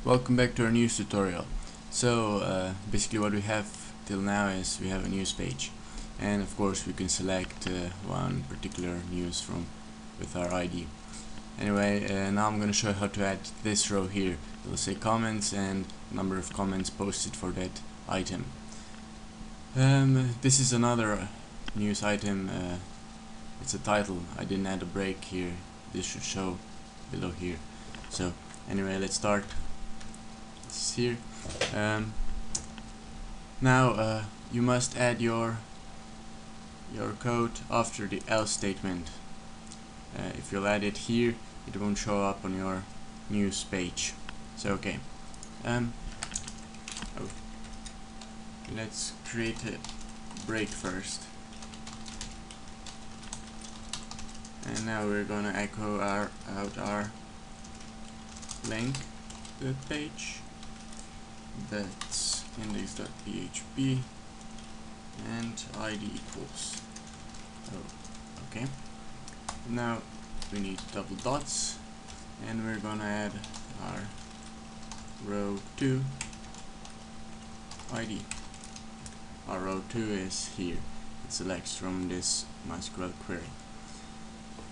Welcome back to our news tutorial. Basically what we have till now is we have a news page, and of course we can select one particular news from with our ID. Anyway, now I'm going to show you how to add this row here. It'll say comments and number of comments posted for that item. This is another news item. It's a title. I didn't add a break here. This should show below here. So anyway, let's start. It's here. Now you must add your code after the else statement. If you'll add it here, it won't show up on your news page. So okay. Let's create a break first. And now we're gonna echo out our link to the page. That's index.php and id equals. Okay. Now we need double dots, and we're gonna add our row 2 id. Our row 2 is here. It selects from this MySQL query.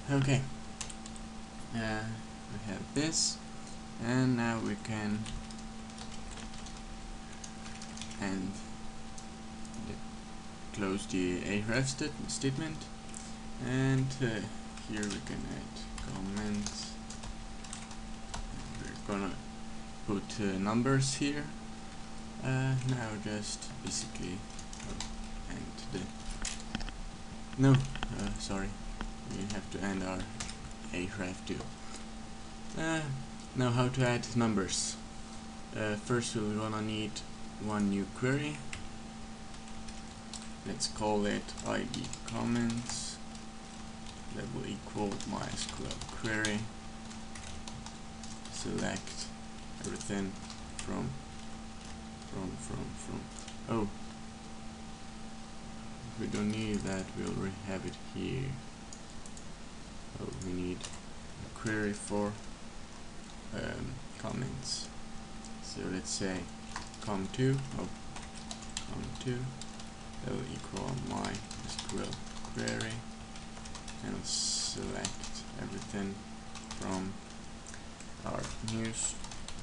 Okay. We have this, and now we can close the href statement, and here we can add comments. We're gonna put numbers here. Now just basically sorry, we have to end our href too. Now how to add numbers. First we're gonna need one new query. Let's call it id comments that will equal MySQL query. Select everything from oh, we don't need that, we already have it here. Oh, we need a query for comments. So let's say com2 that will equal MySQL query, and we'll select everything from our news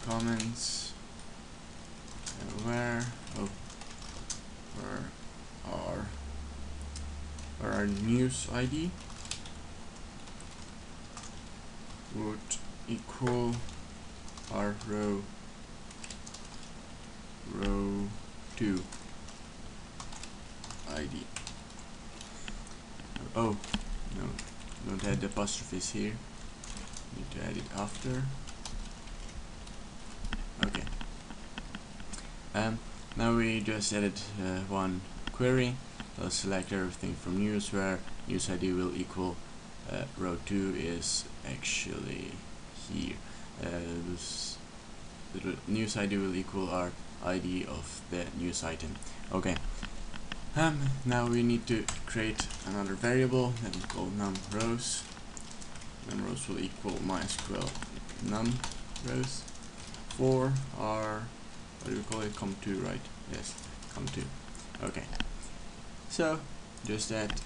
comments. Where our news ID would equal our row 2 ID. Oh no, don't add the apostrophes here, need to add it after. Okay. Now we just added one query. I'll select everything from news, where news ID will equal row 2 is actually here. The news ID will equal our ID of the news item. Okay. Now we need to create another variable that we call numRows. NumRows will equal MySQL numRows for our, what do we call it, com2, right? Yes, com2. Okay. So just add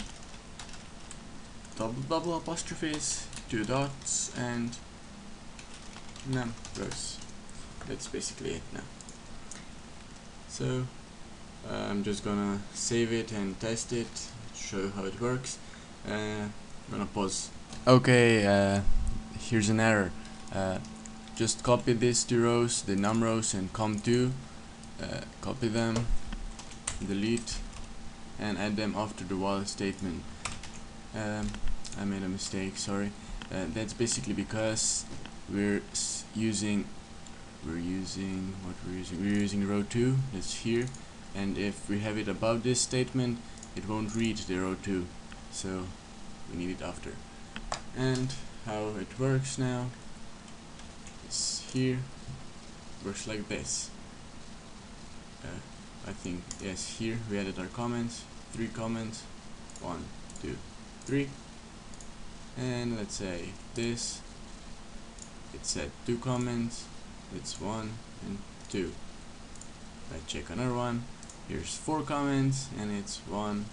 double apostrophes, 2 dots, and numRows. That's basically it now. So I'm just gonna save it and test it, show how it works. I'm gonna pause. Okay, here's an error. Just copy these 2 rows, the numRows and com2, copy them, delete, and add them after the while statement. I made a mistake, sorry. That's basically because we're using row 2, that's here, and if we have it above this statement, it won't read the row 2, so we need it after. And how it works now is here, works like this. I think, yes, here we added our comments, 3 comments, 1, 2, 3, and let's say this, it said 2 comments, it's 1 and 2. I check another one, here's 4 comments, and it's 1,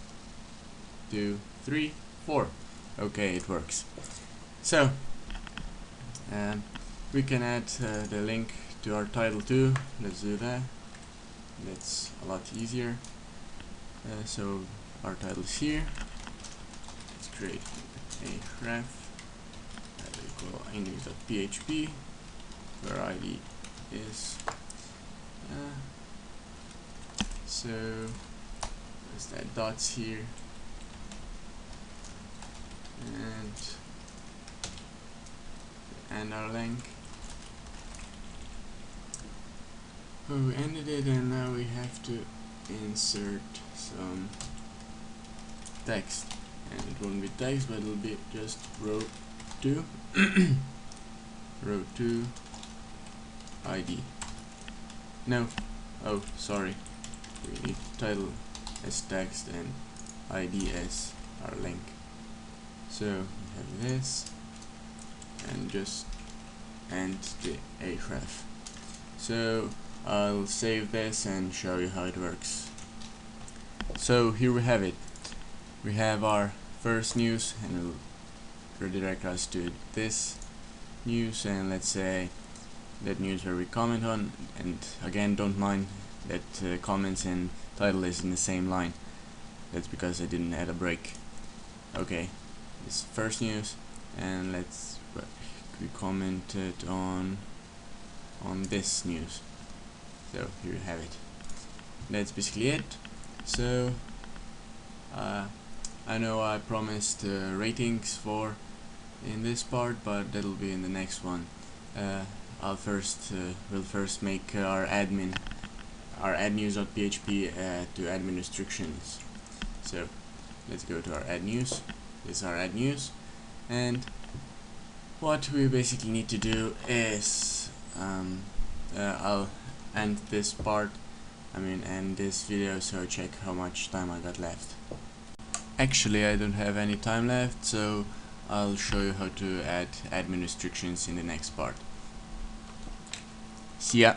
2, 3, 4. Okay, it works. So we can add the link to our title too. Let's do that. That's a lot easier. So our title is here. Let's create a ref equal inews.php where ID is. So there's that dots here, and our link. We ended it, and now we have to insert some text, and it won't be text, but it'll be just row 2 row 2 ID. No, oh sorry, we need title as text and ID as our link. So we have this, and just and the href. So I'll save this and show you how it works. So here we have it. We have our first news, and it'll redirect us to this news, and let's say that news where we comment on, and again don't mind that comments and title is in the same line. That's because I didn't add a break. Okay, this first news, and we commented on this news. So here you have it. That's basically it. So I know I promised ratings in this part, but that'll be in the next one. We'll first make our add news.php to admin restrictions. So let's go to our add news. This is our add news, and what we basically need to do is I'll end this part, end this video, so check how much time I got left. Actually, I don't have any time left, so I'll show you how to add admin restrictions in the next part. See ya!